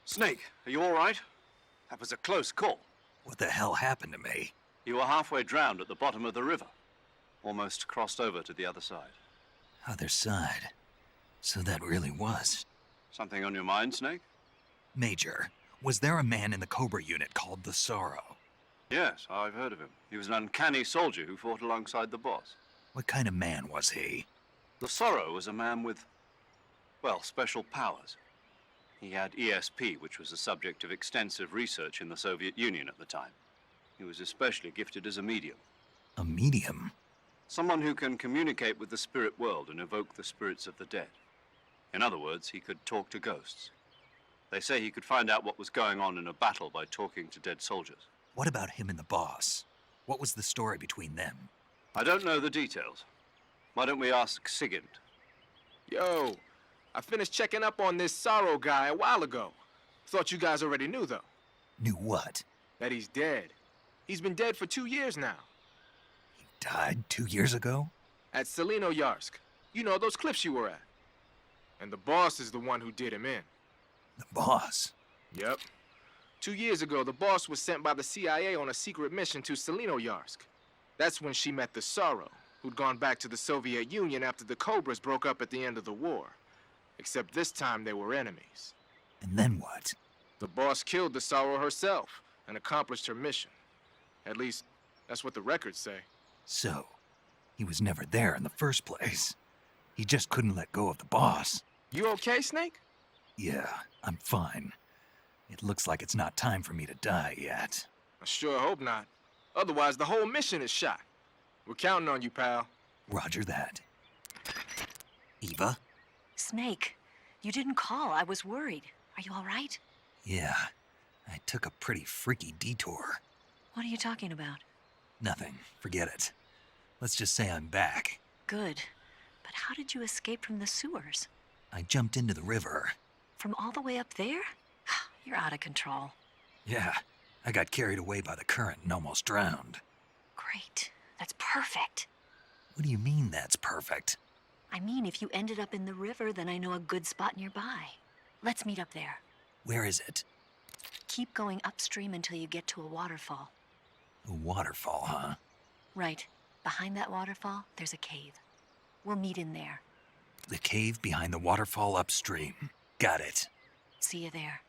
Snake, are you all right? That was a close call. What the hell happened to me? You were halfway drowned at the bottom of the river. Almost crossed over to the other side. Other side. So that really was. Something on your mind, Snake? Major, was there a man in the Cobra unit called the Sorrow? Yes, I've heard of him. He was an uncanny soldier who fought alongside the boss. What kind of man was he? The Sorrow was a man with, well, special powers. He had ESP, which was the subject of extensive research in the Soviet Union at the time. He was especially gifted as a medium. A medium? Someone who can communicate with the spirit world and evoke the spirits of the dead. In other words, he could talk to ghosts. They say he could find out what was going on in a battle by talking to dead soldiers. What about him and the boss? What was the story between them? I don't know the details. Why don't we ask Sigint? Yo, I finished checking up on this Sorrow guy a while ago. Thought you guys already knew, though. Knew what? That he's dead. He's been dead for 2 years now. He died 2 years ago? At Yarsk. You know, those cliffs you were at. And the boss is the one who did him in. The boss? Yep. 2 years ago, the boss was sent by the CIA on a secret mission to Yarsk. That's when she met the Sorrow, who'd gone back to the Soviet Union after the Cobras broke up at the end of the war. Except this time they were enemies. And then what? The boss killed the Sorrow herself and accomplished her mission. At least, that's what the records say. So, he was never there in the first place. He just couldn't let go of the boss. You okay, Snake? Yeah, I'm fine. It looks like it's not time for me to die yet. I sure hope not. Otherwise, the whole mission is shot. We're counting on you, pal. Roger that. Eva? Snake, you didn't call. I was worried. Are you all right? Yeah, I took a pretty freaky detour. What are you talking about? Nothing. Forget it. Let's just say I'm back. Good. But how did you escape from the sewers? I jumped into the river. From all the way up there? You're out of control. Yeah, I got carried away by the current and almost drowned. Great. That's perfect. What do you mean that's perfect? I mean, if you ended up in the river, then I know a good spot nearby. Let's meet up there. Where is it? Keep going upstream until you get to a waterfall. A waterfall, huh? Right. Behind that waterfall, there's a cave. We'll meet in there. The cave behind the waterfall upstream. Got it. See you there.